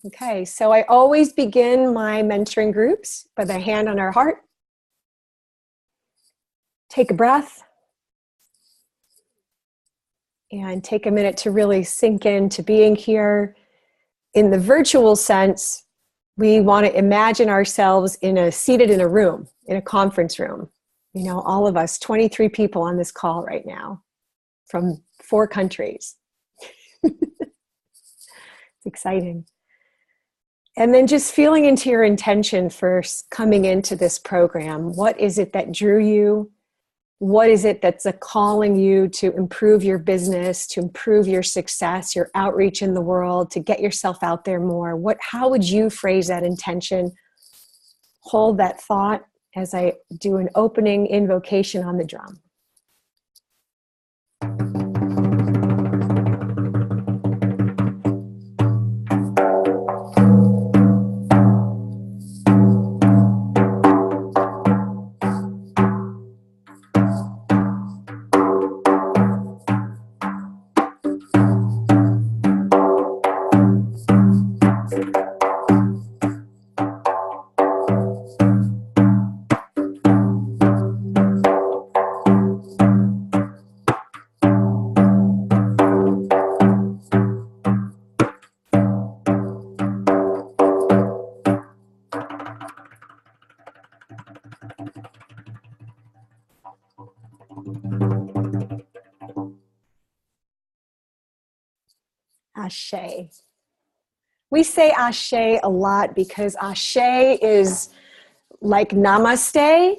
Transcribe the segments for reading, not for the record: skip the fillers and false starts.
Okay, so I always begin my mentoring groups by the hand on our heart. Take a breath. And take a minute to really sink into being here. In the virtual sense, we want to imagine ourselves seated in a room, in a conference room. You know, all of us, 23 people on this call right now from 4 countries. It's exciting. And then just feeling into your intention for coming into this program. What is it that drew you? What is it that's calling you to improve your business, to improve your success, your outreach in the world, to get yourself out there more? How would you phrase that intention? Hold that thought as I do an opening invocation on the drum. Ashe. We say ashe a lot because ashe is like namaste.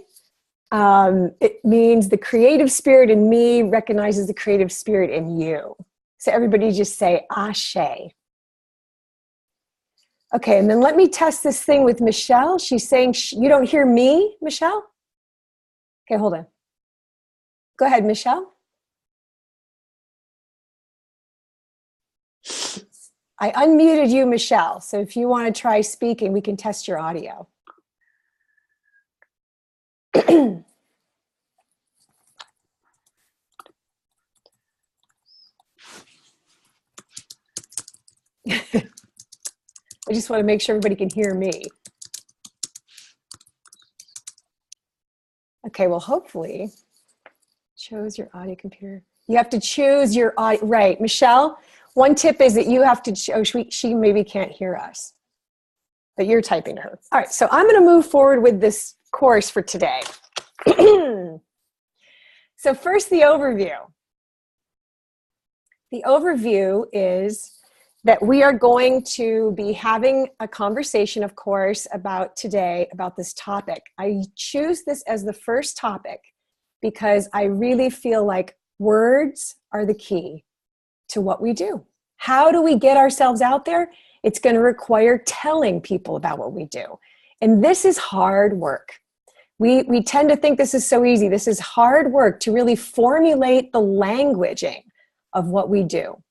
It means the creative spirit in me recognizes the creative spirit in you. So everybody just say ashe. Okay, and then let me test this thing with Michelle. She's saying, you don't hear me, Michelle? Okay, hold on. Go ahead, Michelle. I unmuted you, Michelle. So if you want to try speaking, we can test your audio. I just want to make sure everybody can hear me. Okay, well, hopefully, choose your audio computer. You have to choose your audio, right. Michelle, one tip is that you have to, she maybe can't hear us, but you're typing to her. All right, so I'm going to move forward with this course for today. So first, the overview. The overview is that we are going to be having a conversation, of course, about this topic. I choose this as the first topic because I really feel like words are the key to what we do. How do we get ourselves out there? It's going to require telling people about what we do. And this is hard work. We tend to think this is so easy. This is hard work to really formulate the languaging of what we do.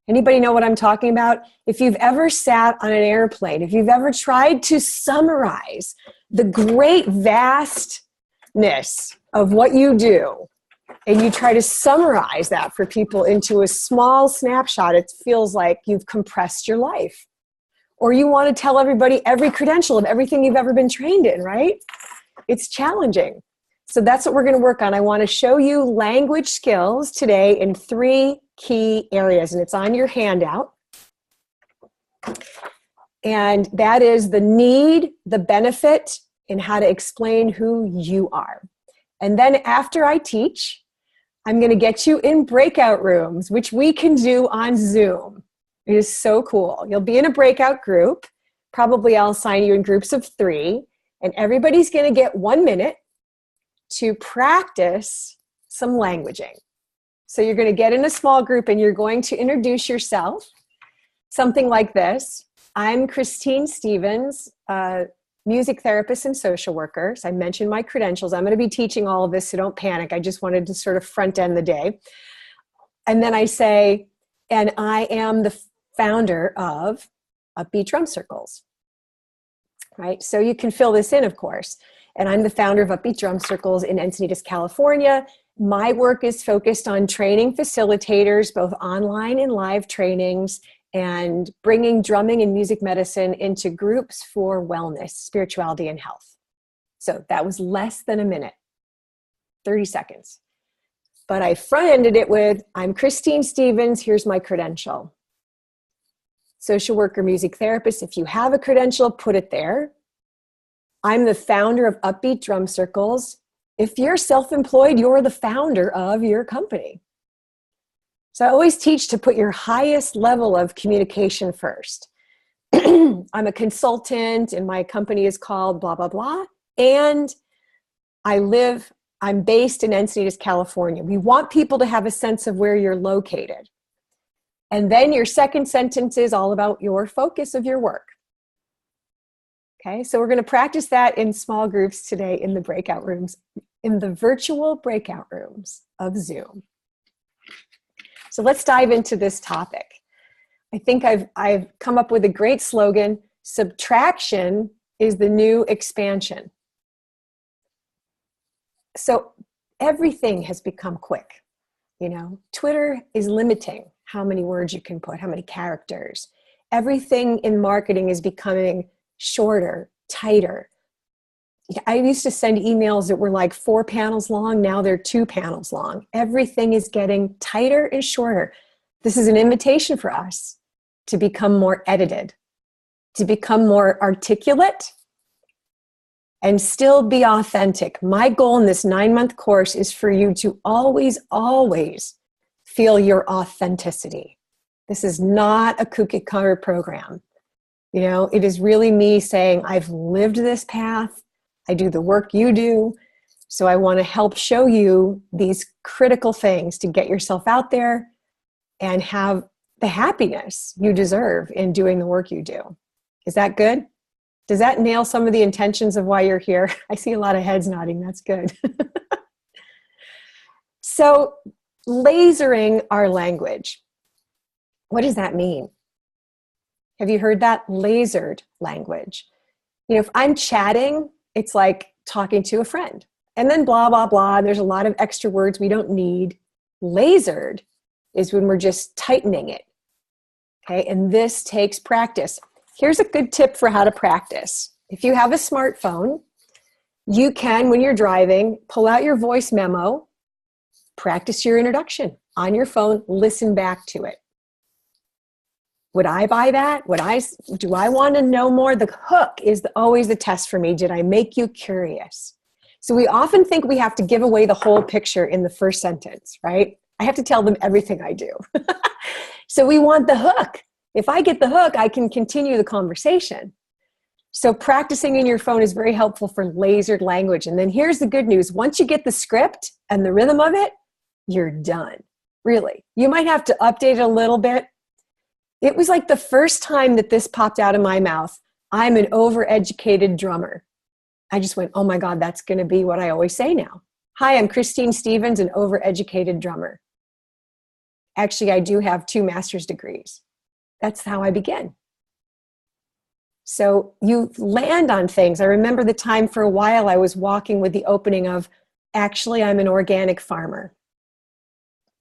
Anybody know what I'm talking about? If you've ever sat on an airplane, if you've ever tried to summarize the great vastness of what you do, and you try to summarize that for people into a small snapshot, it feels like you've compressed your life. Or you want to tell everybody every credential of everything you've ever been trained in, right? It's challenging. So that's what we're going to work on. I want to show you language skills today in 3 key areas, and it's on your handout. And that is the need, the benefit, and how to explain who you are. And then after I teach, I'm going to get you in breakout rooms, which we can do on Zoom. It is so cool. You'll be in a breakout group. Probably I'll assign you in groups of 3, and everybody's going to get 1 minute to practice some languaging. So you're going to get in a small group and you're going to introduce yourself. Something like this. I'm Christine Stevens, music therapist and social worker. So I mentioned my credentials. I'm going to be teaching all of this, so don't panic. I just wanted to sort of front end the day. And then I say, and I am the founder of UpBeat Drum Circles. Right? So you can fill this in, of course. And I'm the founder of UpBeat Drum Circles in Encinitas, California. My work is focused on training facilitators, both online and live trainings, and bringing drumming and music medicine into groups for wellness, spirituality, and health. So that was less than a minute, 30 seconds. But I front-ended it with, I'm Christine Stevens, here's my credential. Social worker, music therapist, if you have a credential, put it there. I'm the founder of UpBeat Drum Circles. If you're self-employed, you're the founder of your company. So I always teach to put your highest level of communication first. I'm a consultant and my company is called blah, blah, blah. And I'm based in Encinitas, California. We want people to have a sense of where you're located. And then your second sentence is all about your focus of your work. Okay, so we're going to practice that in small groups today in the breakout rooms, in the virtual breakout rooms of Zoom. So let's dive into this topic. I think I've come up with a great slogan: subtraction is the new expansion. So everything has become quick. You know, Twitter is limiting how many words you can put, how many characters. Everything in marketing is becoming shorter, tighter. I used to send emails that were like 4 panels long. Now they're 2 panels long. Everything is getting tighter and shorter. This is an invitation for us to become more edited, to become more articulate, and still be authentic. My goal in this 9-month course is for you to always, always feel your authenticity. This is not a cookie cutter program. You know, it is really me saying, I've lived this path. I do the work you do. So I want to help show you these critical things to get yourself out there and have the happiness you deserve in doing the work you do. Is that good? Does that nail some of the intentions of why you're here? I see a lot of heads nodding. That's good. So, lasering our language. What does that mean? Have you heard that? Lasered language. You know, if I'm chatting, it's like talking to a friend. And then blah, blah, blah. There's a lot of extra words we don't need. Lasered is when we're just tightening it. Okay, and this takes practice. Here's a good tip for how to practice. If you have a smartphone, you can, when you're driving, pull out your voice memo, practice your introduction on your phone, listen back to it. Would I buy that? Do I want to know more? The hook is always the test for me. Did I make you curious? So we often think we have to give away the whole picture in the first sentence, right? I have to tell them everything I do. So we want the hook. If I get the hook, I can continue the conversation. So practicing in your phone is very helpful for lasered language. And then here's the good news. Once you get the script and the rhythm of it, you're done. Really. You might have to update it a little bit. It was like the first time that this popped out of my mouth. I'm an overeducated drummer. I just went, oh my God, that's going to be what I always say now. Hi, I'm Christine Stevens, an overeducated drummer. Actually, I do have 2 master's degrees. That's how I begin. So you land on things. I remember the time for a while I was walking with the opening of, actually, I'm an organic farmer.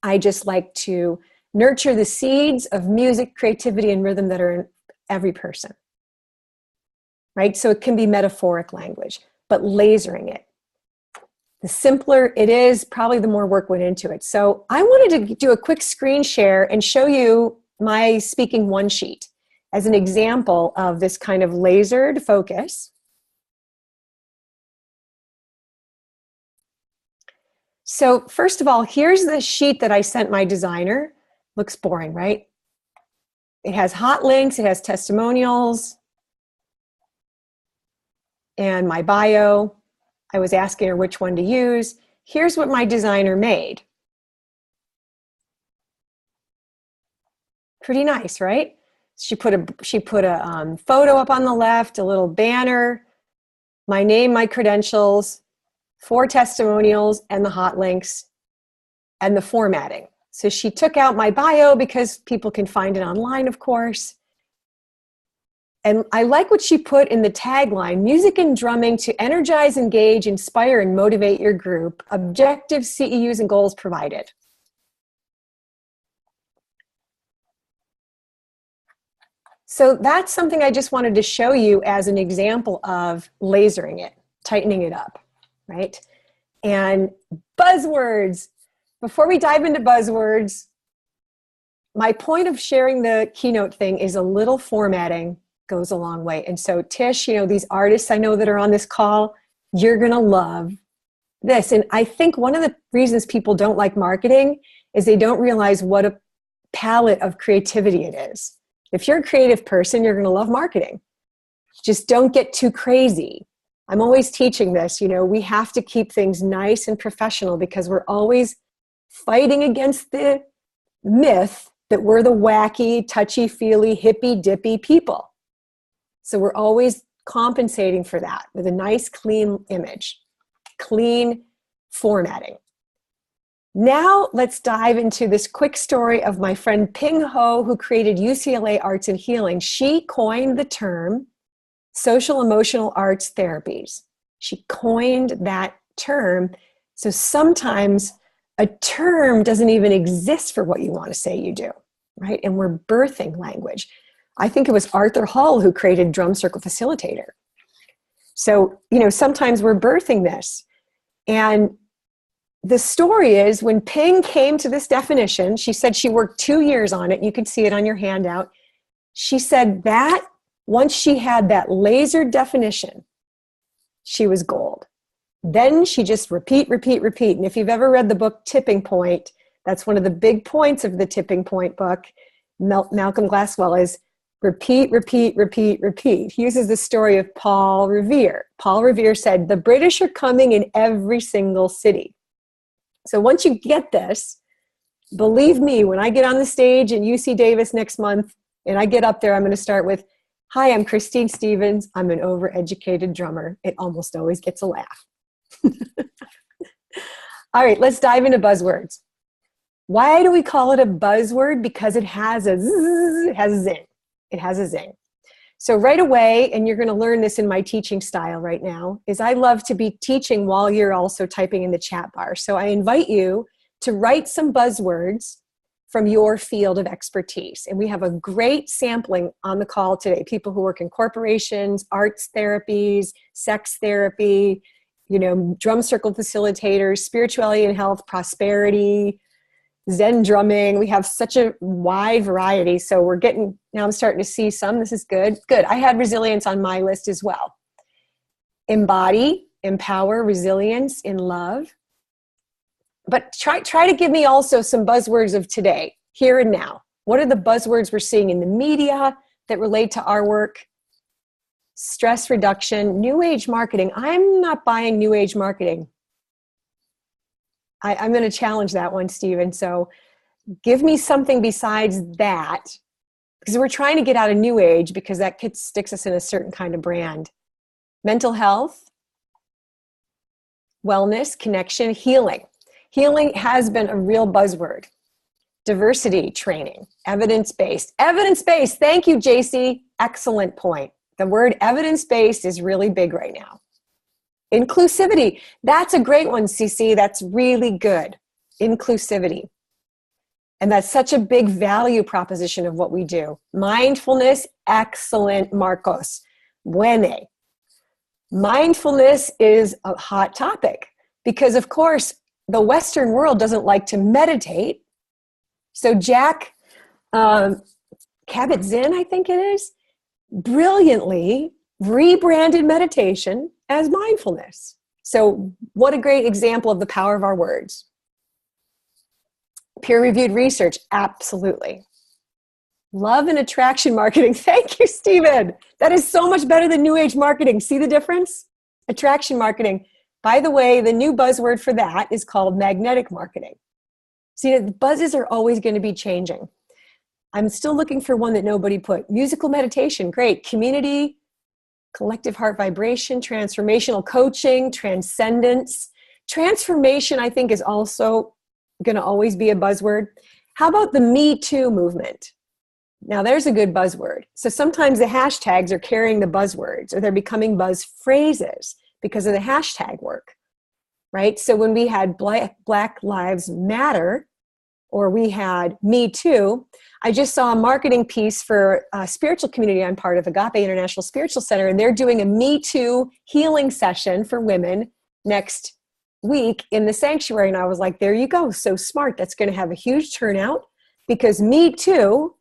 I just like to nurture the seeds of music, creativity, and rhythm that are in every person. Right? So it can be metaphoric language, but lasering it. The simpler it is, probably the more work went into it. So I wanted to do a quick screen share and show you my speaking one sheet as an example of this kind of lasered focus. So first of all, here's the sheet that I sent my designer. Looks boring, right? It has hot links, it has testimonials, and my bio. I was asking her which one to use. Here's what my designer made. Pretty nice, right? She put a photo up on the left, a little banner, my name, my credentials, 4 testimonials, and the hot links, and the formatting. So she took out my bio because people can find it online, of course. And I like what she put in the tagline: music and drumming to energize, engage, inspire, and motivate your group. Objectives, CEUs, and goals provided. So that's something I just wanted to show you as an example of lasering it, tightening it up, right? And buzzwords. Before we dive into buzzwords, my point of sharing the keynote thing is a little formatting goes a long way. And so Tish, these artists I know that are on this call, you're going to love this. And I think one of the reasons people don't like marketing is they don't realize what a palette of creativity it is. If you're a creative person, you're going to love marketing. Just don't get too crazy. I'm always teaching this, we have to keep things nice and professional because we're always fighting against the myth that we're the wacky, touchy-feely, hippy-dippy people. So we're always compensating for that with a nice, clean image, clean formatting. Now let's dive into this quick story of my friend Ping Ho, who created UCLA Arts and Healing. She coined the term social emotional arts therapies. She coined that term. So sometimes a term doesn't even exist for what you want to say you do, right? And we're birthing language. I think it was Arthur Hall who created drum circle facilitator. So, sometimes we're birthing this. And the story is when Ping came to this definition, she said she worked 2 years on it. You can see it on your handout. She said that once she had that laser definition, she was gold. Then she just repeat. And if you've ever read the book Tipping Point, that's one of the big points of the Tipping Point book, Malcolm Gladwell, is repeat. He uses the story of Paul Revere. Paul Revere said, the British are coming in every single city. So once you get this, believe me, when I get on the stage in UC Davis next month and I get up there, I'm going to start with, hi, I'm Christine Stevens. I'm an overeducated drummer. It almost always gets a laugh. All right, let's dive into buzzwords. Why do we call it a buzzword? Because it has a zzz, it has a zing. It has a zing. So right away, and you're going to learn this in my teaching style right now, is I love to be teaching while you're also typing in the chat bar. So I invite you to write some buzzwords from your field of expertise. And we have a great sampling on the call today. People who work in corporations, arts therapies, sex therapy, drum circle facilitators, spirituality and health, prosperity, Zen drumming. We have such a wide variety. So now I'm starting to see some. This is good. Good. I had resilience on my list as well. Embody, empower, resilience in love. But try to give me also some buzzwords of today, here and now. What are the buzzwords we're seeing in the media that relate to our work? Stress reduction, new age marketing. I'm not buying new age marketing. I'm going to challenge that one, Stephen. So give me something besides that, because we're trying to get out of new age because that sticks us in a certain kind of brand. Mental health, wellness, connection, healing. Healing has been a real buzzword. Diversity training, evidence-based. Evidence-based, thank you, JC. Excellent point. The word evidence-based is really big right now. Inclusivity, that's a great one, CC. That's really good. Inclusivity. And that's such a big value proposition of what we do. Mindfulness, excellent, Marcos. Buene. Mindfulness is a hot topic because, of course, the Western world doesn't like to meditate. So Jack Kabat-Zinn, I think it is, brilliantly rebranded meditation as mindfulness. So what a great example of the power of our words. Peer-reviewed research, absolutely. Love and attraction marketing. Thank you, Stephen. That is so much better than new age marketing. See the difference? Attraction marketing. By the way, the new buzzword for that is called magnetic marketing. See, the buzzes are always going to be changing. I'm still looking for one that nobody put. Musical meditation, great. Community, collective heart vibration, transformational coaching, transcendence. Transformation, I think, is also going to always be a buzzword. How about the Me Too movement? Now, there's a good buzzword. So sometimes the hashtags are carrying the buzzwords, or they're becoming buzz phrases because of the hashtag work, right? So when we had Black Lives Matter, or we had Me Too. I just saw a marketing piece for a spiritual community I'm part of, Agape International Spiritual Center, and they're doing a Me Too healing session for women next week in the sanctuary. And I was like, there you go. So smart. That's going to have a huge turnout, because Me Too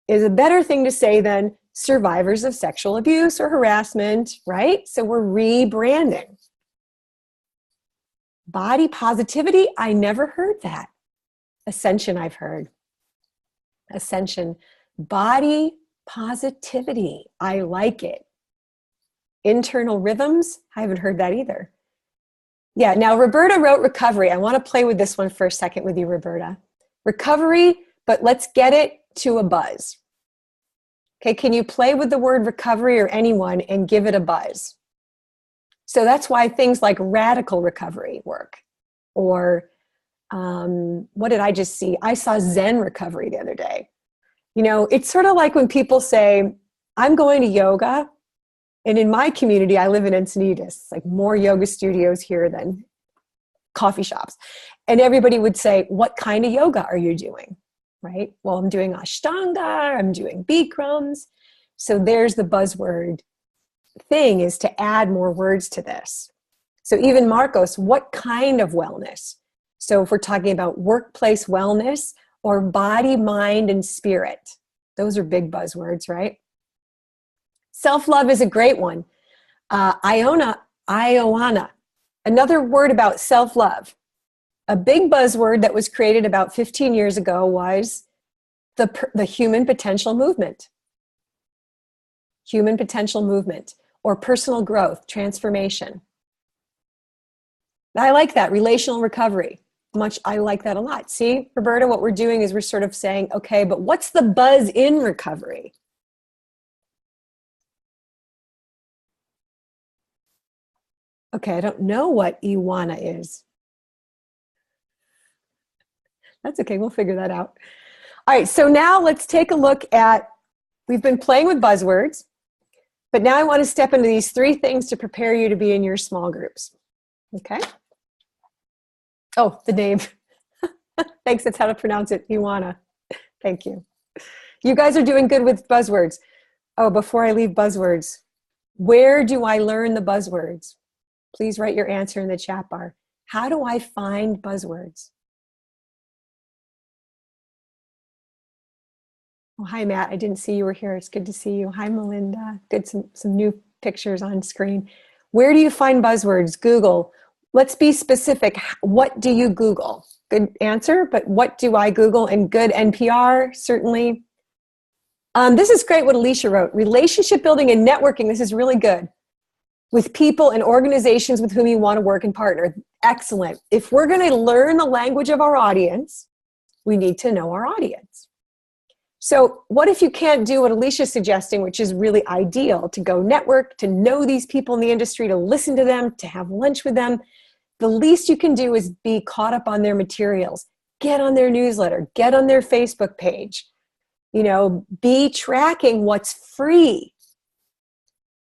is a better thing to say than survivors of sexual abuse or harassment, right? So we're rebranding. Body positivity, I never heard that. Ascension, I've heard. Ascension. Body positivity, I like it. Internal rhythms, I haven't heard that either. Yeah, now Roberta wrote recovery. I want to play with this one for a second with you, Roberta. Recovery, but let's get it to a buzz. Okay, can you play with the word recovery, or anyone, and give it a buzz? So that's why things like radical recovery work. Or what did I just see? I saw Zen recovery the other day. You know, it's sort of like when people say, I'm going to yoga. And in my community, I live in Encinitas. It's like more yoga studios here than coffee shops. And everybody would say, what kind of yoga are you doing? Right? Well, I'm doing Ashtanga, I'm doing Bikrams. So there's the buzzword thing, is to add more words to this. So even Marcos, what kind of wellness? So if we're talking about workplace wellness or body, mind, and spirit, those are big buzzwords, right? Self-love is a great one. Ioana, another word about self-love. A big buzzword that was created about 15 years ago was the human potential movement. Human potential movement, or personal growth, transformation. I like that. Relational recovery. I like that a lot. See, Roberta, what we're doing is we're sort of saying, okay, but what's the buzz in recovery? Okay, I don't know what Iwana is. That's okay, we'll figure that out. All right, so now let's take a look at, we've been playing with buzzwords, but now I want to step into these 3 things to prepare you to be in your small groups. Okay? Oh, the name. Thanks, that's how to pronounce it, Iwana. Thank you. You guys are doing good with buzzwords. Oh, before I leave buzzwords, where do I learn the buzzwords? Please write your answer in the chat bar. How do I find buzzwords? Oh, hi, Matt. I didn't see you were here. It's good to see you. Hi, Melinda. Good, some new pictures on screen. Where do you find buzzwords? Google. Let's be specific. What do you Google? Good answer, but what do I Google? And good NPR, certainly. This is great what Alicia wrote. Relationship building and networking. This is really good. With people and organizations with whom you want to work and partner. Excellent. If we're going to learn the language of our audience, we need to know our audience. So what if you can't do what Alicia's suggesting, which is really ideal, to go network, to know these people in the industry, to listen to them, to have lunch with them? The least you can do is be caught up on their materials. Get on their newsletter. Get on their Facebook page. You know, be tracking what's free.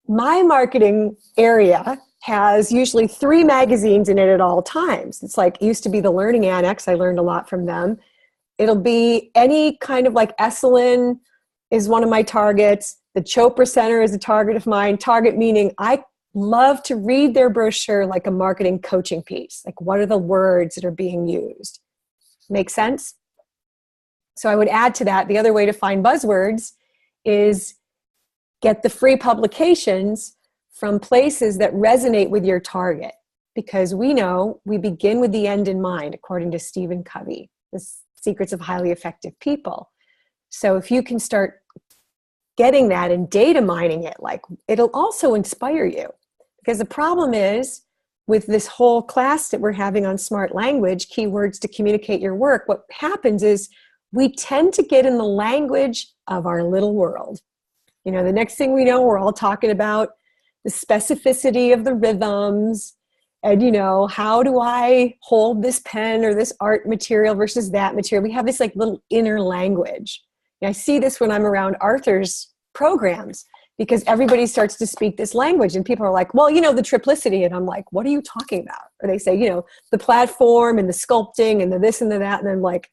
My marketing area has usually 3 magazines in it at all times. It's like, it used to be the Learning Annex. I learned a lot from them. It'll be any kind of, like, Esalen is one of my targets. The Chopra Center is a target of mine. Target meaning I love to read their brochure like a marketing coaching piece. Like, what are the words that are being used? Make sense? So I would add to that, the other way to find buzzwords is get the free publications from places that resonate with your target. Because we know we begin with the end in mind, according to Stephen Covey, The Secrets of Highly Effective People. So if you can start getting that and data mining it, like, it'll also inspire you. Because the problem is, with this whole class that we're having on smart language, keywords to communicate your work, what happens is we tend to get in the language of our little world. You know, the next thing we know, we're all talking about the specificity of the rhythms and, you know, how do I hold this pen or this art material versus that material? We have this, like, little inner language. And I see this when I'm around Arthur's programs, because everybody starts to speak this language and people are like, well, you know, the triplicity. And I'm like, what are you talking about? Or they say, you know, the platform and the sculpting and the this and the that. And I'm like,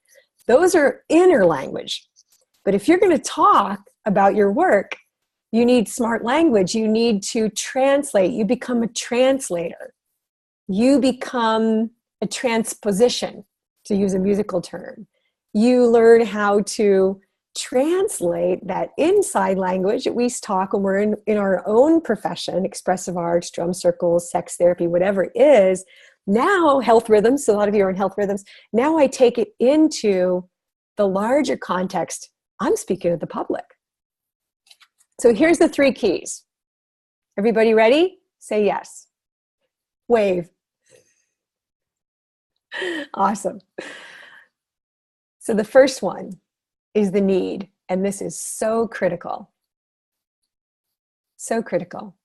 Those are inner language. But if you're going to talk about your work, you need smart language. You need to translate. You become a translator. You become a transposition, to use a musical term. You learn how to translate that inside language that we talk when we're in our own profession, expressive arts, drum circles, sex therapy, whatever it is. Now, health rhythms, so a lot of you are in health rhythms. Now I take it into the larger context. I'm speaking to the public. So here's the 3 keys. Everybody ready? Say yes. Wave. Awesome. So the first one is the need, and this is so critical. So critical.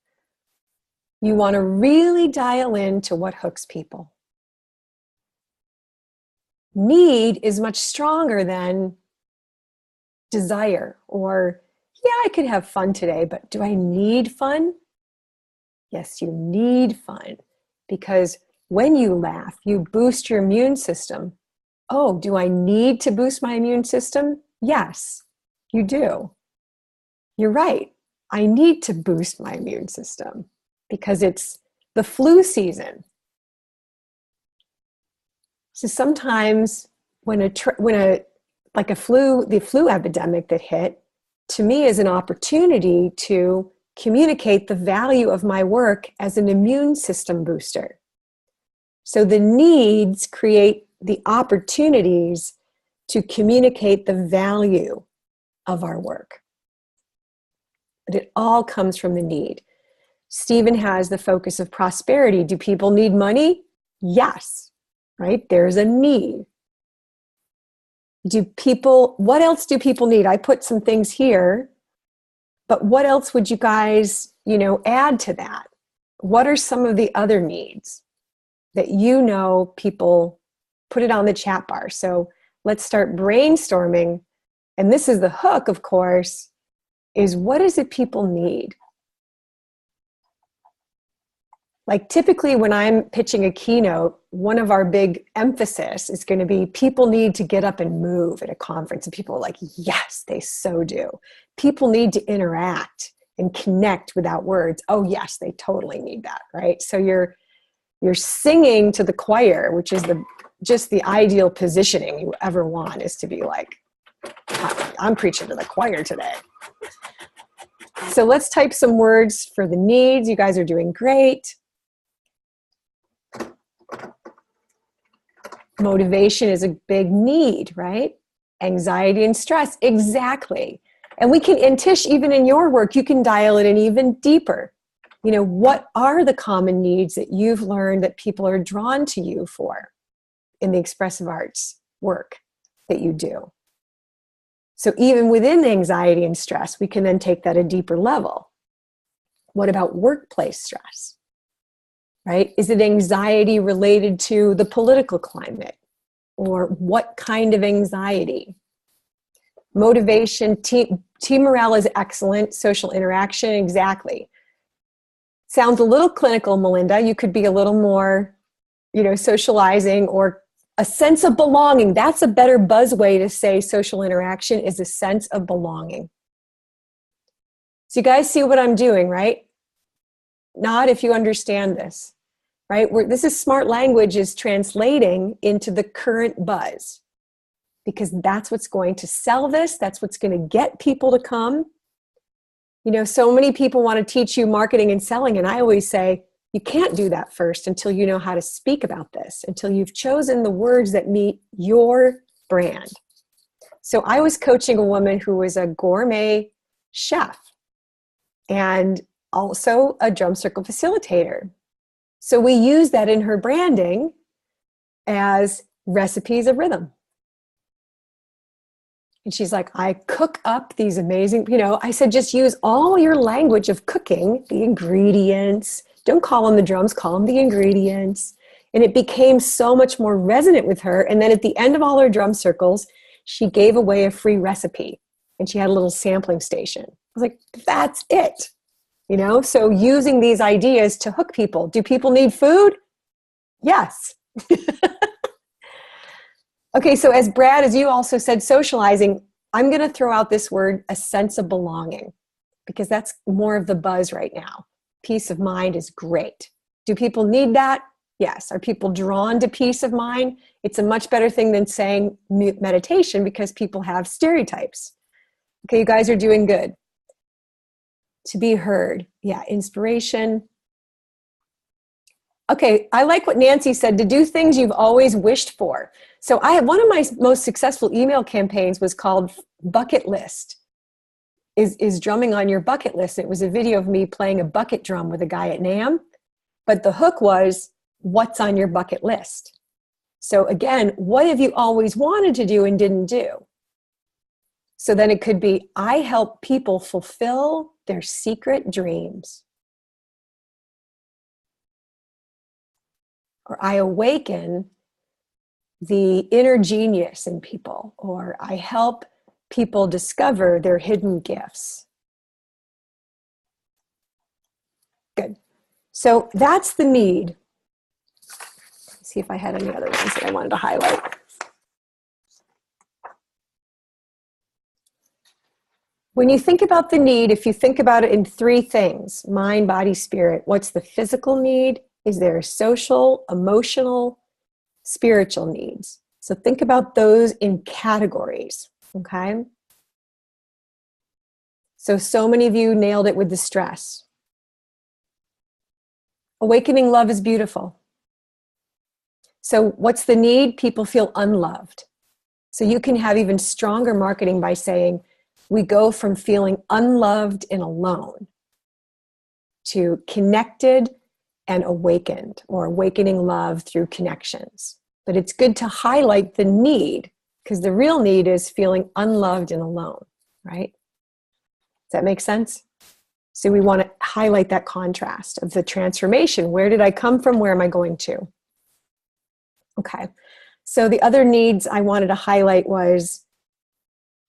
You want to really dial into what hooks people. Need is much stronger than desire, or, yeah, I could have fun today, but do I need fun? Yes, you need fun, because when you laugh, you boost your immune system. Oh, do I need to boost my immune system? Yes, you do. You're right. I need to boost my immune system because it's the flu season. So sometimes the flu epidemic that hit, to me is an opportunity to communicate the value of my work as an immune system booster. So the needs create the opportunities to communicate the value of our work. But it all comes from the need. Stephen has the focus of prosperity. Do people need money? Yes, right? There's a need. What else do people need? I put some things here, but what else would you guys, add to that? What are some of the other needs that people put it on the chat bar? So let's start brainstorming. And this is the hook, of course, is what is it people need? Like typically when I'm pitching a keynote, one of our big emphasis is going to be people need to get up and move at a conference. And people are like, yes, they so do. People need to interact and connect without words. Oh yes, they totally need that, right? So you're singing to the choir, which is just the ideal positioning you ever want, is to be like, I'm preaching to the choir today. So let's type some words for the needs. You guys are doing great. Motivation is a big need, right? Anxiety and stress, exactly. And Tish, even in your work, you can dial it in even deeper. What are the common needs that you've learned that people are drawn to you for in the expressive arts work that you do? So even within anxiety and stress, we can then take that a deeper level. What about workplace stress? Right? Is it anxiety related to the political climate? Or what kind of anxiety? Motivation, team morale is excellent. Social interaction, exactly. Sounds a little clinical, Melinda. You could be a little more, socializing, or a sense of belonging. That's a better buzz way to say social interaction, is a sense of belonging. So you guys see what I'm doing, right? Not if you understand this, right? This is smart language is translating into the current buzz, because that's what's going to sell this. That's what's going to get people to come. So many people want to teach you marketing and selling. And I always say, you can't do that first until you know how to speak about this, until you've chosen the words that meet your brand. So I was coaching a woman who was a gourmet chef and also a drum circle facilitator. So we use that in her branding as recipes of rhythm. And she's like, I cook up these amazing, I said, just use all your language of cooking, the ingredients. Don't call them the drums, call them the ingredients. And it became so much more resonant with her. And then at the end of all her drum circles, she gave away a free recipe. And she had a little sampling station. I was like, that's it. So using these ideas to hook people. Do people need food? Yes. Okay, so as Brad, as you also said, socializing, I'm going to throw out this word, a sense of belonging, because that's more of the buzz right now. Peace of mind is great. Do people need that? Yes. Are people drawn to peace of mind? It's a much better thing than saying meditation, because people have stereotypes. Okay, you guys are doing good. To be heard. Yeah, inspiration. Okay, I like what Nancy said, to do things you've always wished for. So I had one of my most successful email campaigns was called Bucket List. Is drumming on your bucket list. It was a video of me playing a bucket drum with a guy at NAMM, but the hook was, what's on your bucket list? So again, what have you always wanted to do and didn't do? So then it could be, I help people fulfill their secret dreams. Or I awaken the inner genius in people. Or I help people discover their hidden gifts. Good. So that's the need. Let's see if I had any other ones that I wanted to highlight. When you think about the need, if you think about it in three things, mind, body, spirit, what's the physical need? Is there social, emotional, spiritual needs? So think about those in categories, okay? So many of you nailed it with the stress. Awakening love is beautiful. So what's the need? People feel unloved. So you can have even stronger marketing by saying, we go from feeling unloved and alone to connected and awakened, or awakening love through connections. But it's good to highlight the need, because the real need is feeling unloved and alone, right? Does that make sense? So we want to highlight that contrast of the transformation. Where did I come from? Where am I going to? Okay. So the other needs I wanted to highlight was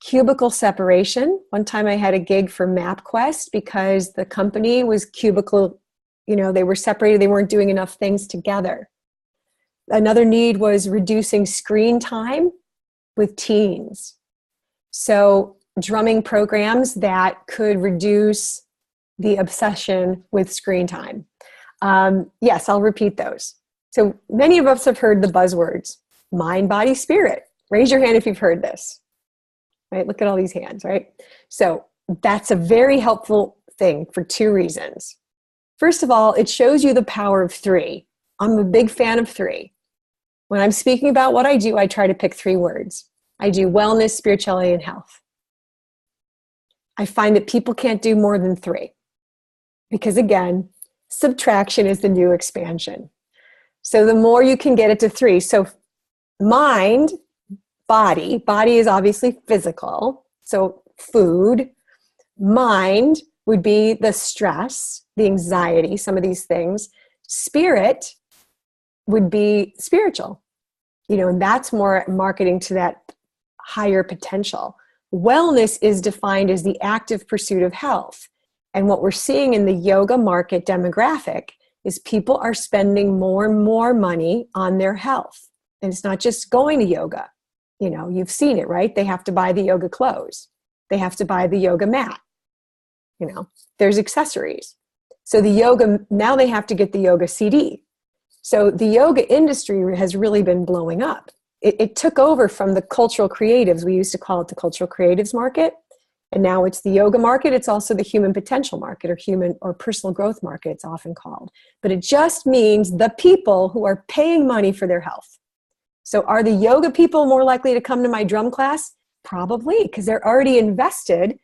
cubicle separation. One time I had a gig for MapQuest because the company was cubicle, they were separated. They weren't doing enough things together. Another need was reducing screen time with teens. So drumming programs that could reduce the obsession with screen time. Yes, I'll repeat those. So many of us have heard the buzzwords, mind, body, spirit. Raise your hand if you've heard this, right? Look at all these hands, right? So that's a very helpful thing for two reasons. First of all, it shows you the power of three. I'm a big fan of three. When I'm speaking about what I do, I try to pick three words. I do wellness, spirituality, and health. I find that people can't do more than three because, again, subtraction is the new expansion. So the more you can get it to three. So mind, body is obviously physical. So food. Mind would be the stress, the anxiety, some of these things. Spirit would be spiritual, and that's more marketing to that higher potential. Wellness is defined as the active pursuit of health. And what we're seeing in the yoga market demographic is people are spending more and more money on their health. And it's not just going to yoga. You've seen it, right? They have to buy the yoga clothes. They have to buy the yoga mat. There's accessories. So the yoga, now they have to get the yoga CD. So the yoga industry has really been blowing up. It took over from the cultural creatives. We used to call it the cultural creatives market. And now it's the yoga market. It's also the human potential market, or human or personal growth market, it's often called. But it just means the people who are paying money for their health. So are the yoga people more likely to come to my drum class? Probably, because they're already invested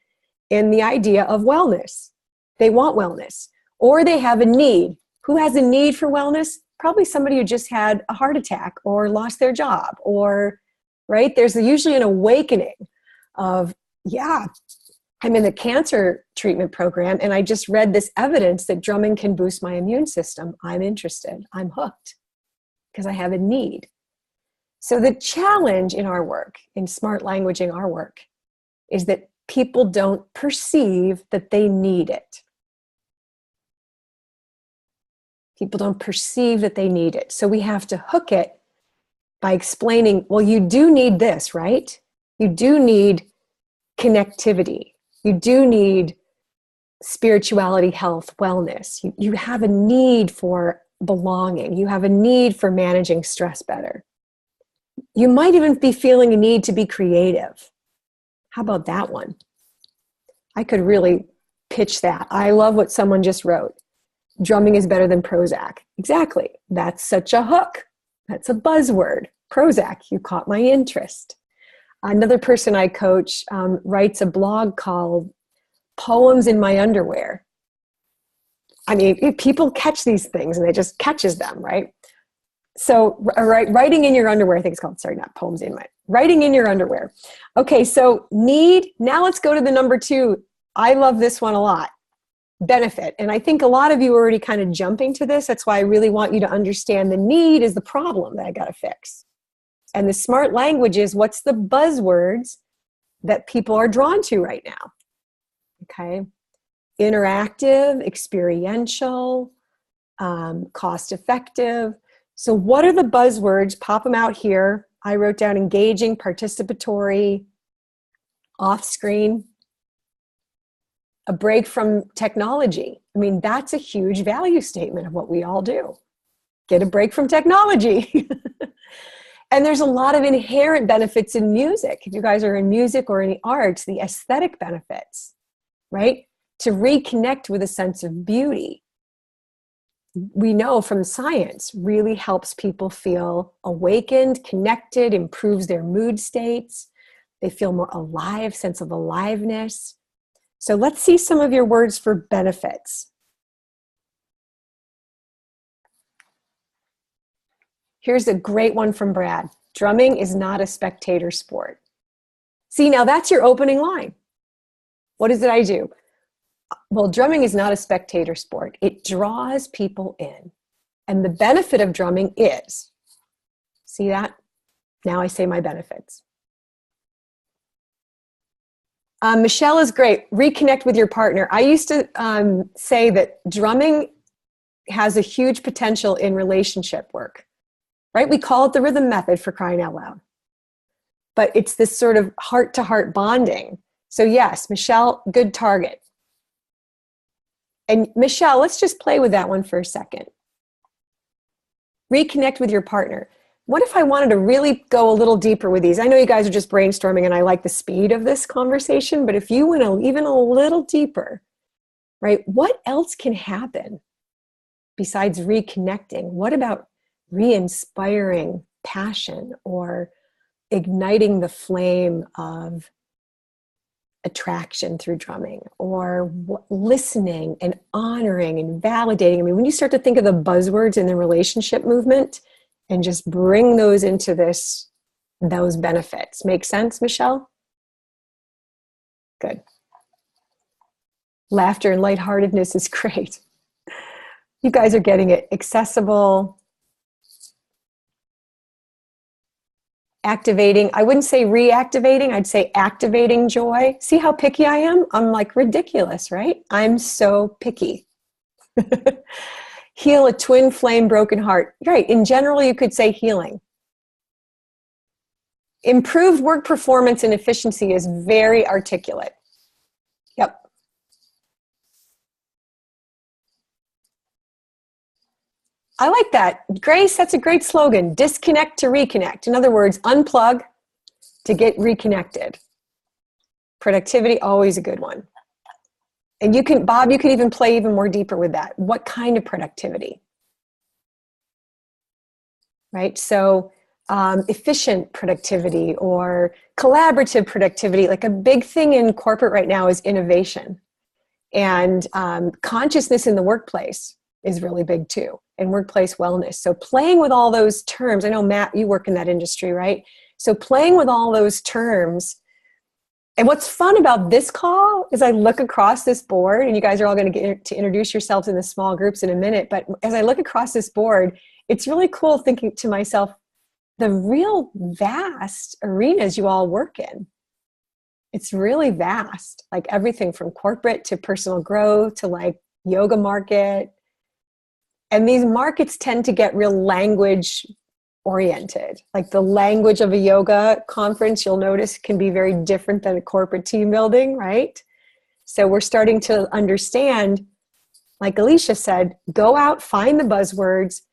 in the idea of wellness. They want wellness. Or they have a need. Who has a need for wellness? Probably somebody who just had a heart attack or lost their job, or, right? There's usually an awakening of, I'm in the cancer treatment program and I just read this evidence that drumming can boost my immune system. I'm interested. I'm hooked because I have a need. So the challenge in our work, in smart languaging our work, is that people don't perceive that they need it. People don't perceive that they need it. So we have to hook it by explaining, well, you do need this, right? You do need connectivity. You do need spirituality, health, wellness. You have a need for belonging. You have a need for managing stress better. You might even be feeling a need to be creative. How about that one? I could really pitch that. I love what someone just wrote. Drumming is better than Prozac. Exactly. That's such a hook. That's a buzzword. Prozac, you caught my interest. Another person I coach writes a blog called Poems in My Underwear. I mean, people catch these things and it just catches them, right? So writing in your underwear, I think it's called, sorry, not poems in my, writing in your underwear. Okay, so need, now let's go to the number 2. I love this one a lot. Benefit. And I think a lot of you are already kind of jumping to this. That's why I really want you to understand the need is the problem that I got to fix. And the smart language is what's the buzzwords that people are drawn to right now. Okay. Interactive, experiential, cost effective. So what are the buzzwords? Pop them out here. I wrote down engaging, participatory, off-screen, a break from technology. I mean, that's a huge value statement of what we all do. Get a break from technology. And there's a lot of inherent benefits in music. If you guys are in music or in the arts, the aesthetic benefits, right? To reconnect with a sense of beauty. We know from science really helps people feel awakened, connected, improves their mood states. They feel more alive, sense of aliveness. So let's see some of your words for benefits. Here's a great one from Brad. Drumming is not a spectator sport. See, now that's your opening line. What is it I do? Well, drumming is not a spectator sport. It draws people in. And the benefit of drumming is, see that? Now I say my benefits. Michelle is great. Reconnect with your partner. I used to say that drumming has a huge potential in relationship work, right? We call it the rhythm method, for crying out loud. But it's this sort of heart-to-heart bonding. So yes, Michelle, good target. And Michelle, let's just play with that one for a second. Reconnect with your partner. What if I wanted to really go a little deeper with these? I know you guys are just brainstorming and I like the speed of this conversation, but if you went even a little deeper, right? What else can happen besides reconnecting? What about re-inspiring passion or igniting the flame of attraction through drumming, or listening and honoring and validating? I mean, when you start to think of the buzzwords in the relationship movement and just bring those into those benefits. Make sense, Michelle? Good. Laughter and lightheartedness is great. You guys are getting it. Accessible, activating. I wouldn't say reactivating. I'd say activating joy. See how picky I am? I'm like ridiculous, right? I'm so picky. Heal a twin flame broken heart. Right. In general, you could say healing. Improved work performance and efficiency is very articulate. Yep. I like that. Grace, that's a great slogan. Disconnect to reconnect. In other words, unplug to get reconnected. Productivity, always a good one. And you can, Bob, you can even play even more deeper with that. What kind of productivity? Right? So efficient productivity or collaborative productivity. Like a big thing in corporate right now is innovation. And consciousness in the workplace is really big too, and workplace wellness. So playing with all those terms, I know, Matt, you work in that industry, right? So playing with all those terms. And what's fun about this call is I look across this board, and you guys are all going to get to introduce yourselves in the small groups in a minute. But as I look across this board, it's really cool thinking to myself, the real vast arenas you all work in. It's really vast, like everything from corporate to personal growth to like yoga market. And these markets tend to get real language oriented. Like the language of a yoga conference, you'll notice, can be very different than a corporate team building, right? So we're starting to understand, like Alicia said, go out, find the buzzwords,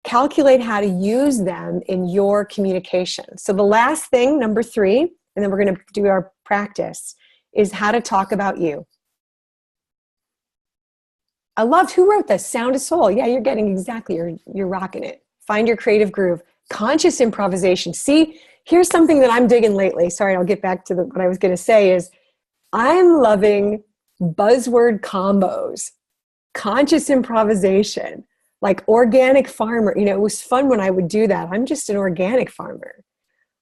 calculate how to use them in your communication. So the last thing, number 3, and then we're going to do our practice, is how to talk about you. I loved, who wrote this? Sound of Soul. Yeah, you're getting exactly, you're rocking it. Find your creative groove. Conscious improvisation. See, here's something that I'm digging lately. Sorry, I'll get back to what I was going to say is I'm loving buzzword combos, conscious improvisation, like organic farmer. You know, it was fun when I would do that. I'm just an organic farmer.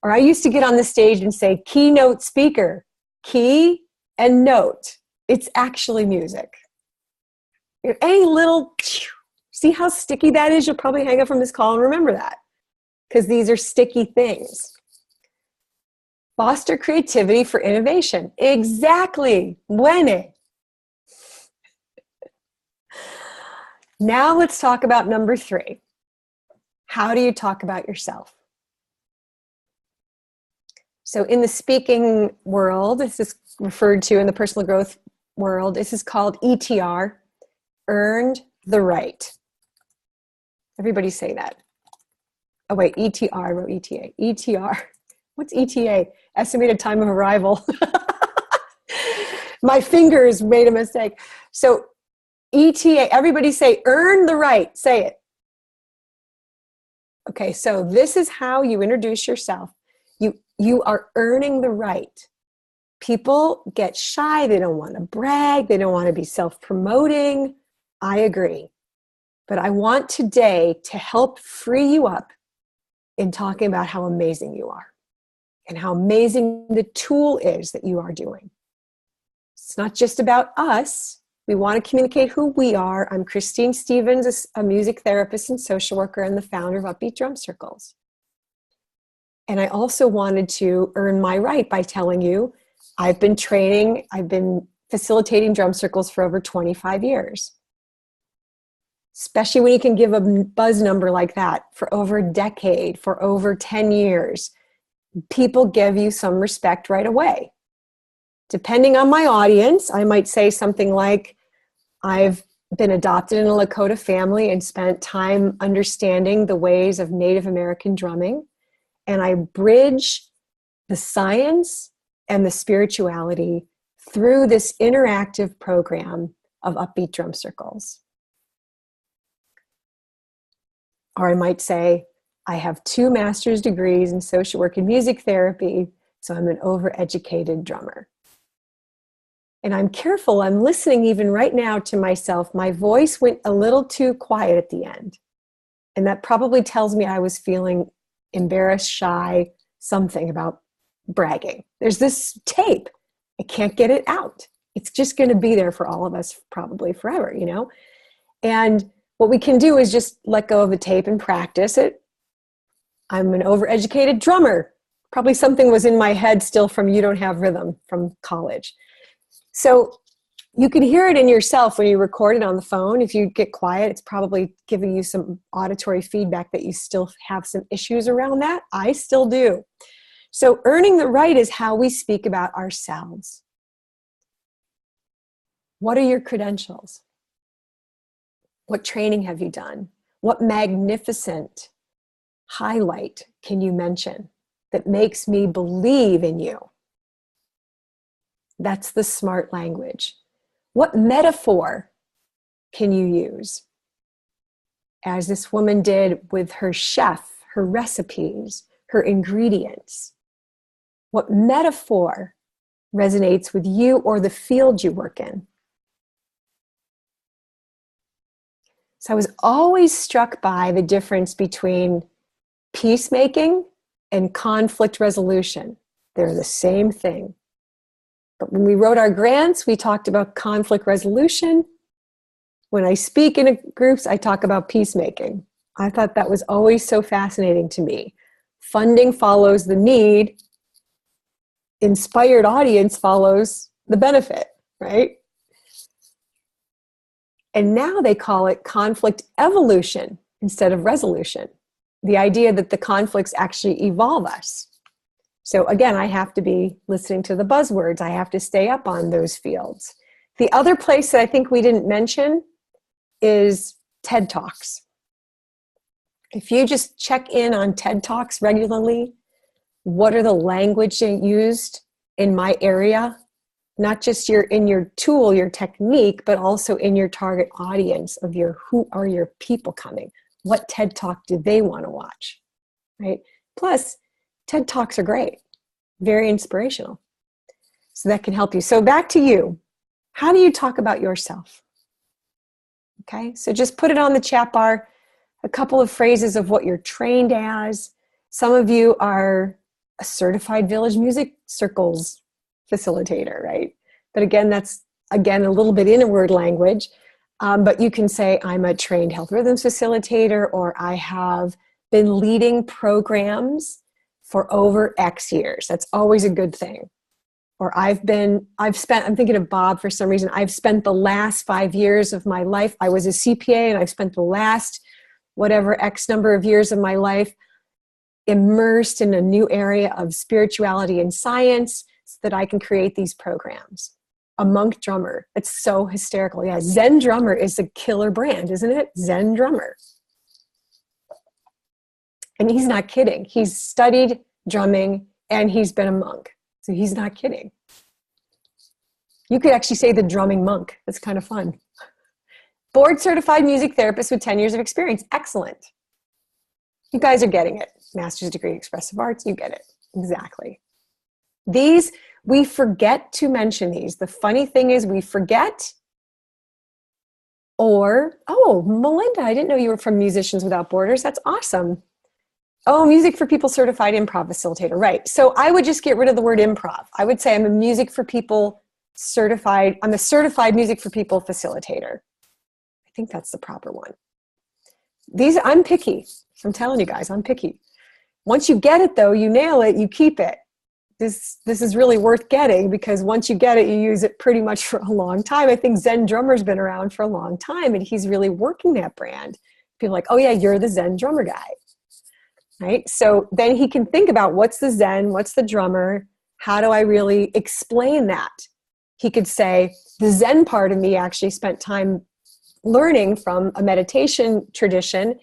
Or I used to get on the stage and say, keynote speaker, key and note. It's actually music. Any little, see how sticky that is? You'll probably hang up from this call and remember that, because these are sticky things. Foster creativity for innovation. Exactly. Buene. Now let's talk about number 3. How do you talk about yourself? So in the speaking world, this is referred to in the personal growth world, this is called ETR, earned the right. Everybody say that. Oh wait, ETR, I wrote ETA. ETR. What's ETA? Estimated time of arrival. My fingers made a mistake. So ETA, everybody say, earn the right. Say it. Okay, so this is how you introduce yourself. You are earning the right. People get shy. They don't want to brag. They don't want to be self-promoting. I agree. But I want today to help free you up in talking about how amazing you are and how amazing the tool is that you are doing. It's not just about us. We want to communicate who we are. I'm Christine Stevens, a music therapist and social worker and the founder of UpBeat Drum Circles. And I also wanted to earn my right by telling you I've been facilitating drum circles for over 25 years. Especially when you can give a buzz number like that for over a decade, for over 10 years. People give you some respect right away. Depending on my audience, I might say something like, I've been adopted in a Lakota family and spent time understanding the ways of Native American drumming. And I bridge the science and the spirituality through this interactive program of UpBeat Drum Circles. Or I might say, I have 2 master's degrees in social work and music therapy, so I'm an overeducated drummer. And I'm careful, I'm listening even right now to myself. My voice went a little too quiet at the end. And that probably tells me I was feeling embarrassed, shy, something about bragging. There's this tape. I can't get it out. It's just going to be there for all of us probably forever, you know? And what we can do is just let go of the tape and practice it. I'm an overeducated drummer. Probably something was in my head still from You Don't Have Rhythm from college. So you can hear it in yourself when you record it on the phone. If you get quiet, it's probably giving you some auditory feedback that you still have some issues around that. I still do. So earning the right is how we speak about ourselves. What are your credentials? What training have you done? What magnificent highlight can you mention that makes me believe in you? That's the smart language. What metaphor can you use? As this woman did with her chef, her recipes, her ingredients. What metaphor resonates with you or the field you work in? So I was always struck by the difference between peacemaking and conflict resolution. They're the same thing. But when we wrote our grants, we talked about conflict resolution. When I speak in groups, I talk about peacemaking. I thought that was always so fascinating to me. Funding follows the need. Inspired audience follows the benefit, right? And now they call it conflict evolution instead of resolution. the idea that the conflicts actually evolve us. So again, I have to be listening to the buzzwords. I have to stay up on those fields. The other place that I think we didn't mention is TED Talks. If you just check in on TED Talks regularly, what are the language used in my area? Not just in your tool, your technique, but also in your target audience of who are your people coming? What TED Talk do they want to watch, right? Plus, TED Talks are great, very inspirational. So that can help you. So back to you. How do you talk about yourself? Okay, so just put it on the chat bar, a couple of phrases of what you're trained as. Some of you are a certified Village Music Circles facilitator, right? But again, that's a little bit inward language. But you can say, I'm a trained health rhythms facilitator, or I have been leading programs for over X years. That's always a good thing. Or I'm thinking of Bob for some reason, I've spent the last 5 years of my life, I was a CPA, and I've spent the last whatever X number of years of my life immersed in a new area of spirituality and science so that I can create these programs. A monk drummer. It's so hysterical. Yeah, Zen Drummer is a killer brand, isn't it? Zen Drummer. And he's not kidding. He's studied drumming and he's been a monk. So he's not kidding. You could actually say the drumming monk. That's kind of fun. Board certified music therapist with 10 years of experience. Excellent. You guys are getting it. Master's degree in expressive arts. You get it. Exactly. These, we forget to mention these. The funny thing is we forget, oh, Melinda, I didn't know you were from Musicians Without Borders. That's awesome. Oh, music for people certified improv facilitator. Right. So I would just get rid of the word improv. I would say I'm a music for people certified. I'm a certified music for people facilitator. I think that's the proper one. I'm picky. I'm telling you guys, I'm picky. Once you get it though, you nail it, you keep it. This is really worth getting because once you get it, you use it pretty much for a long time. I think Zen Drummer's been around for a long time and he's really working that brand. People are like, oh yeah, you're the Zen Drummer guy, right? So then he can think about what's the Zen, what's the drummer, how do I really explain that? He could say, the Zen part of me actually spent time learning from a meditation tradition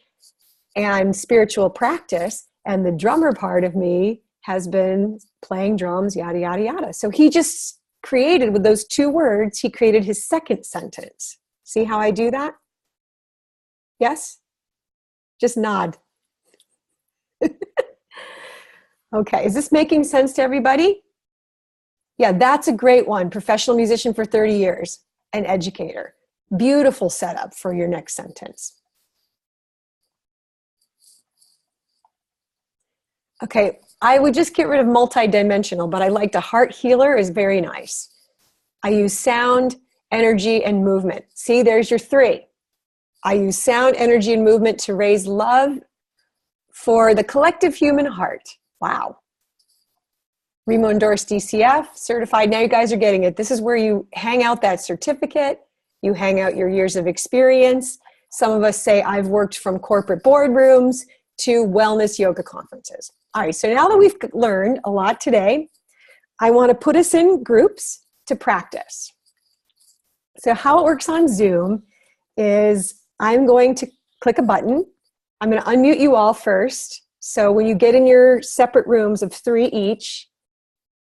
and spiritual practice, and the drummer part of me has been playing drums, yada, yada, yada. So he just created, with those two words, he created his second sentence. See how I do that? Yes? Just nod. Okay, is this making sense to everybody? Yeah, that's a great one. Professional musician for 30 years, an educator. Beautiful setup for your next sentence. Okay, I would just get rid of multidimensional, but I liked a heart healer is very nice. I use sound, energy, and movement. See, there's your three. I use sound, energy, and movement to raise love for the collective human heart. Wow. Remo endorsed DCF, certified. Now you guys are getting it. This is where you hang out that certificate. You hang out your years of experience. Some of us say I've worked from corporate boardrooms to wellness yoga conferences. All right, so now that we've learned a lot today, I want to put us in groups to practice. So how it works on Zoom is I'm going to click a button. I'm going to unmute you all first. So when you get in your separate rooms of 3 each,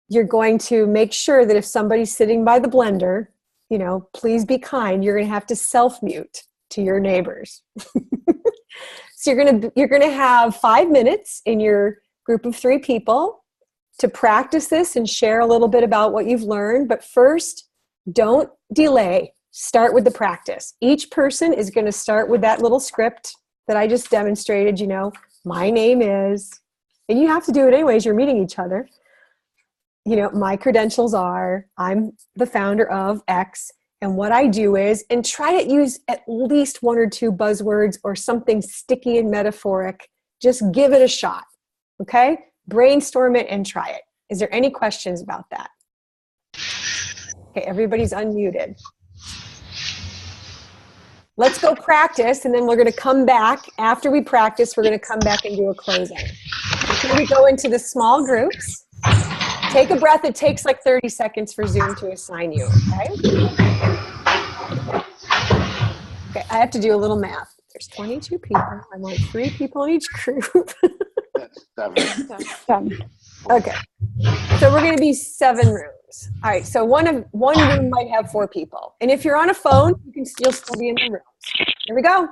you're going to make sure that if somebody's sitting by the blender, you know, please be kind. You're going to have to self-mute to your neighbors. So you're going to have 5 minutes in your group of 3 people to practice this and share a little bit about what you've learned. But first, don't delay. Start with the practice. Each person is going to start with that little script that I just demonstrated. You know, my name is, and you have to do it anyways. You're meeting each other. You know, my credentials are, I'm the founder of X. And what I do is, and try to use at least 1 or 2 buzzwords or something sticky and metaphoric. Just give it a shot, okay? Brainstorm it and try it. Is there any questions about that? Okay, everybody's unmuted. let's go practice, and then we're going to come back. After we practice, we're going to come back and do a closing. So here we go into the small groups. Take a breath. It takes like 30 seconds for Zoom to assign you, okay? Okay, I have to do a little math. There's 22 people. I want 3 people in each group. Okay. So we're going to be 7 rooms. All right. So one room might have 4 people. And if you're on a phone, you'll still be in the rooms. Here we go.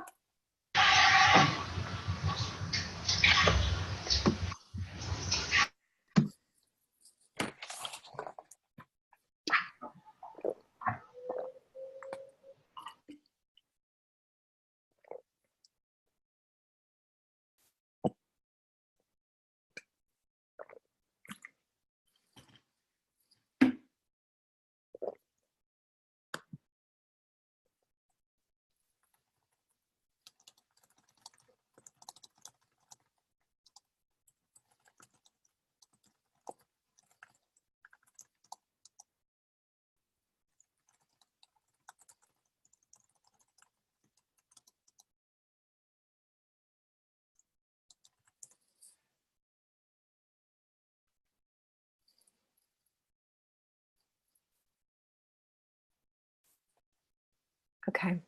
Okay,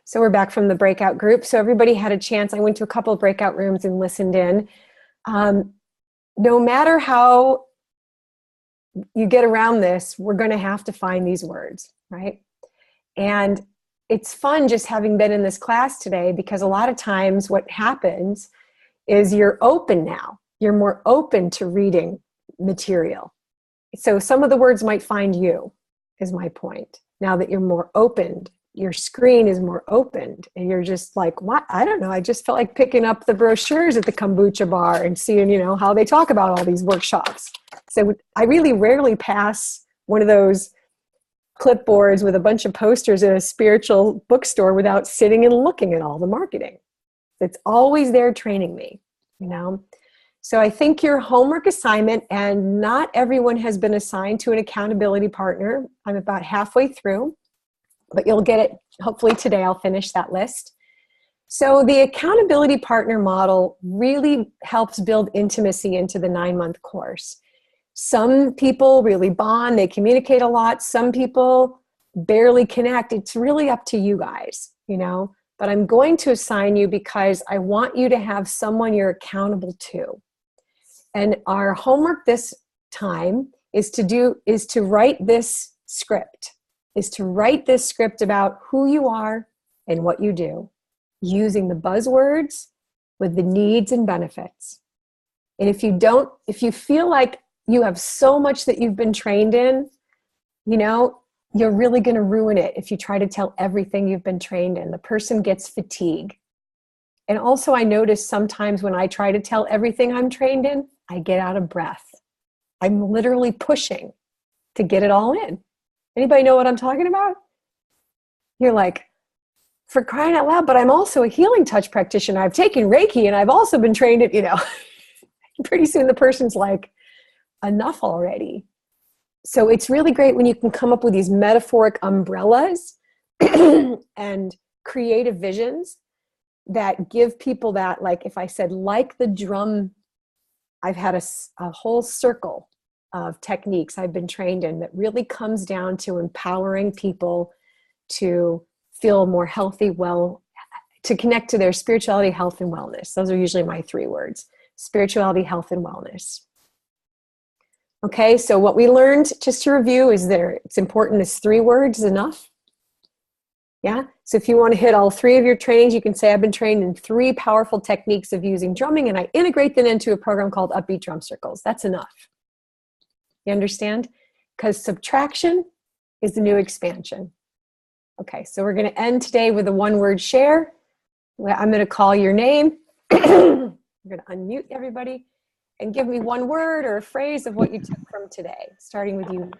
so we're back from the breakout group. So everybody had a chance. I went to a couple of breakout rooms and listened in. No matter how you get around this, we're going to have to find these words, right? And it's fun just having been in this class today, because a lot of times what happens is you're open now. You're more open to reading material. So some of the words might find you, is my point. Now that you're more opened, your screen is more opened, and you're just like, what? I don't know. I just felt like picking up the brochures at the kombucha bar and seeing, you know, how they talk about all these workshops. So I really rarely pass one of those clipboards with a bunch of posters in a spiritual bookstore without sitting and looking at all the marketing. It's always there training me, you know? So I think your homework assignment, and not everyone has been assigned to an accountability partner. I'm about halfway through, but you'll get it hopefully today. I'll finish that list. So the accountability partner model really helps build intimacy into the 9-month course. Some people really bond, they communicate a lot. Some people barely connect. It's really up to you guys, you know, but I'm going to assign you because I want you to have someone you're accountable to. And our homework this time is to write this script, about who you are and what you do, using the buzzwords with the needs and benefits. And if you feel like you have so much that you've been trained in, you know, you're really going to ruin it if you try to tell everything you've been trained in. The person gets fatigue. And also I notice sometimes when I try to tell everything I'm trained in, I get out of breath. I'm literally pushing to get it all in. Anybody know what I'm talking about? You're like, for crying out loud, but I'm also a healing touch practitioner. I've taken Reiki and I've also been trained at, you know, pretty soon the person's like, enough already. So it's really great when you can come up with these metaphoric umbrellas and creative visions that give people that, like if I said, like the drum, I've had a whole circle of techniques I've been trained in that really comes down to empowering people to feel more healthy, to connect to their spirituality, health, and wellness. Those are usually my 3 words: spirituality, health, and wellness. Okay, so what we learned, just to review, is it's important is 3 words enough. Yeah, so if you want to hit all 3 of your trainings, you can say, I've been trained in 3 powerful techniques of using drumming, and I integrate them into a program called UpBeat Drum Circles. That's enough. You understand? Because subtraction is the new expansion. Okay, so we're going to end today with a 1-word share. I'm going to call your name. We're going to unmute everybody and give me 1 word or a phrase of what you took from today, starting with you.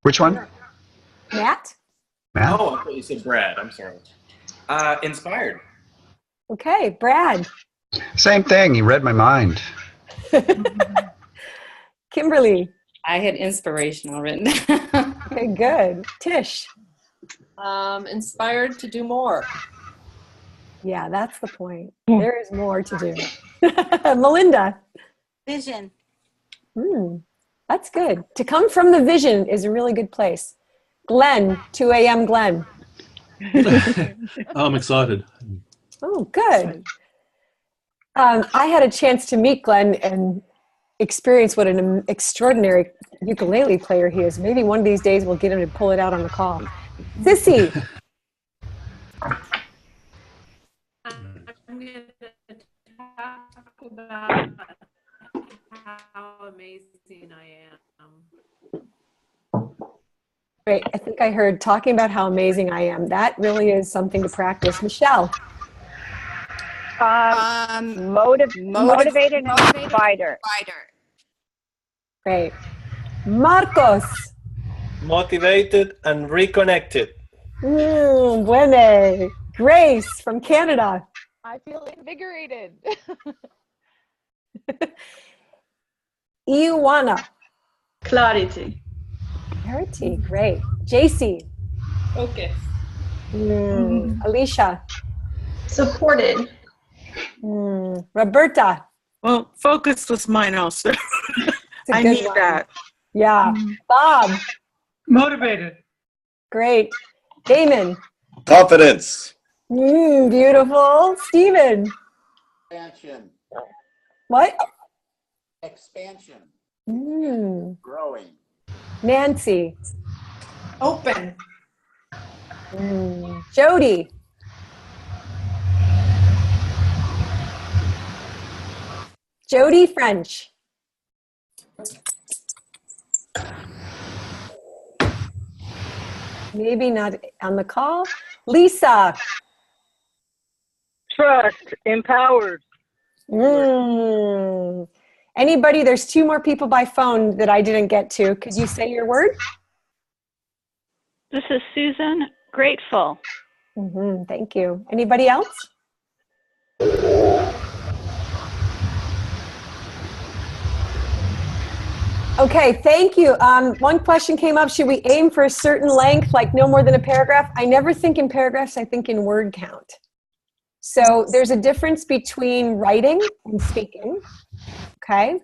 Which one? Matt? Matt? Oh, I thought you said Brad. I'm sorry. Inspired. Okay, Brad. Same thing. You read my mind. Kimberly. I had inspirational written down. Okay, good. Tish. Inspired to do more. Yeah, that's the point. There is more to do. Melinda. Vision. That's good. To come from the vision is a really good place. Glenn, 2 a.m. Glenn. I'm excited. Oh, good. I had a chance to meet Glenn and experience what an extraordinary ukulele player he is. Maybe one of these days we'll get him to pull it out on the call. Sissy. I'm going to talk about how amazing I am. Great. I think I heard talking about how amazing I am. That really is something to practice. Michelle. Motivated and inspired. Great. Marcos. Motivated and reconnected. Buene. Grace from Canada. I feel invigorated. Iwana. Clarity. Clarity. Great. JC. Focus. Alicia. Supported. Roberta. Well, focus was mine also. I good need one. that. Yeah. Bob. Motivated. Great. Damon. Confidence. Beautiful. Steven. Expansion. What? Expansion. Growing. Nancy. Open. Jody. Jody French. Maybe not on the call. Lisa. Trust. Empowered. Anybody? There's 2 more people by phone that I didn't get to. Could you say your word? This is Susan. Grateful. Thank you. Anybody else? Okay, thank you. One question came up. Should we aim for a certain length, like no more than a paragraph? I never think in paragraphs. I think in word count. So there's a difference between writing and speaking. Okay.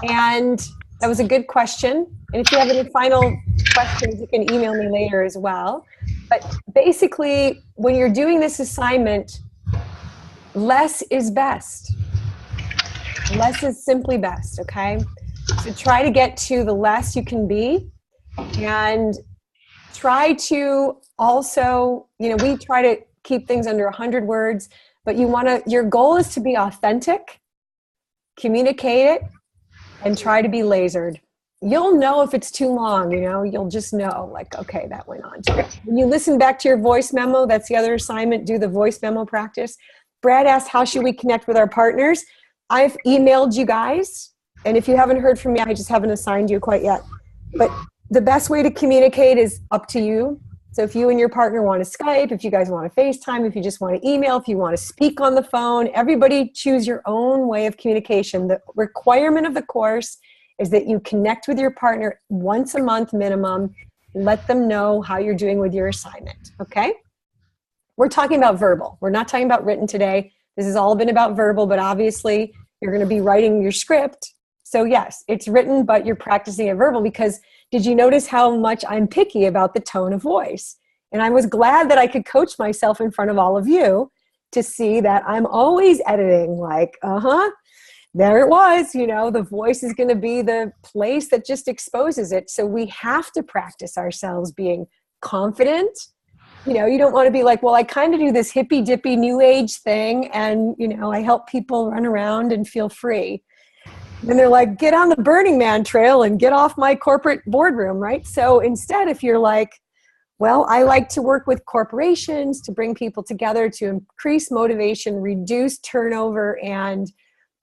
And that was a good question. And if you have any final questions, you can email me later as well. But basically, when you're doing this assignment, less is best. Less is simply best, okay? So try to get to the less you can be, and try to also, we try to keep things under 100 words, but your goal is to be authentic, communicate it, and try to be lasered. You'll know if it's too long, you'll just know, like, okay, that went on. When you listen back to your voice memo, that's the other assignment, do the voice memo practice. Brad asked, how should we connect with our partners? I've emailed you guys, and if you haven't heard from me, I just haven't assigned you quite yet. But the best way to communicate is up to you. So if you and your partner want to Skype, if you guys want to FaceTime, if you just want to email, if you want to speak on the phone, everybody choose your own way of communication. The requirement of the course is that you connect with your partner once a month minimum. Let them know how you're doing with your assignment, okay? We're talking about verbal. We're not talking about written today. This has all been about verbal, but obviously you're going to be writing your script. So yes, it's written, but you're practicing it verbal, because did you notice how much I'm picky about the tone of voice? And I was glad that I could coach myself in front of all of you to see that I'm always editing like, there it was, the voice is going to be the place that just exposes it. So we have to practice ourselves being confident. You don't want to be like, well, I kind of do this hippy dippy new age thing, and, I help people run around and feel free. And they're like, get on the Burning Man trail and get off my corporate boardroom, right? So instead, if you're like, well, I like to work with corporations to bring people together to increase motivation, reduce turnover, and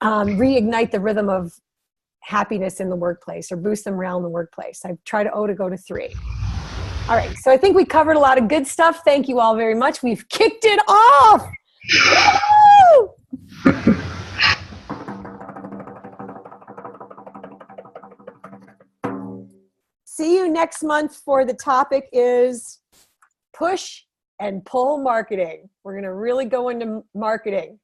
reignite the rhythm of happiness in the workplace, or boost the morale in the workplace. I try to go to 3. All right, so I think we covered a lot of good stuff. Thank you all very much. We've kicked it off. Woo! see you next month for the topic is push and pull marketing. We're going to really go into marketing,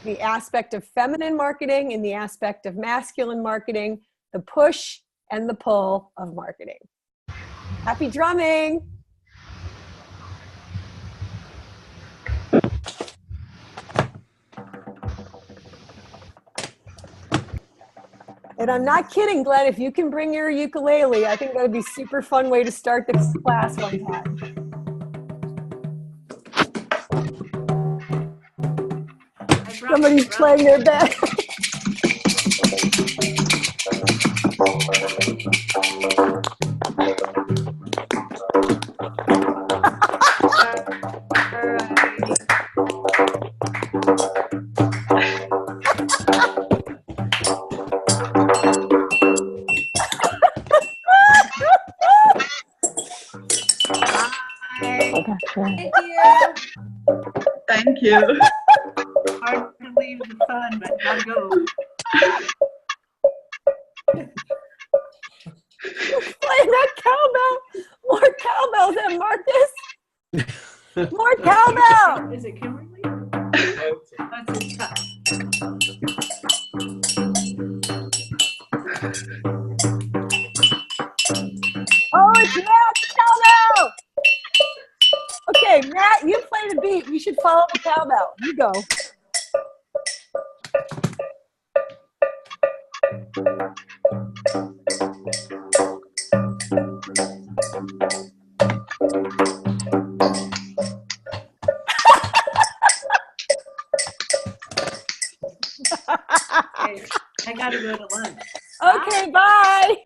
the aspect of feminine marketing and the aspect of masculine marketing, the push and the pull of marketing. Happy drumming. And I'm not kidding, Glenn, if you can bring your ukulele, I think that would be a super fun way to start the class one time. Somebody's playing their best. Thank you. Thank you. Hard to leave the fun, but gotta go. Playing that cowbell. More cowbells at Marcus. More cowbell. Is it Kimberly? That's his touch. Oh, it's Matt's cowbell. Okay, Matt, you play the beat. We should follow the cowbell. You go. Okay, I gotta go to lunch. Okay, bye.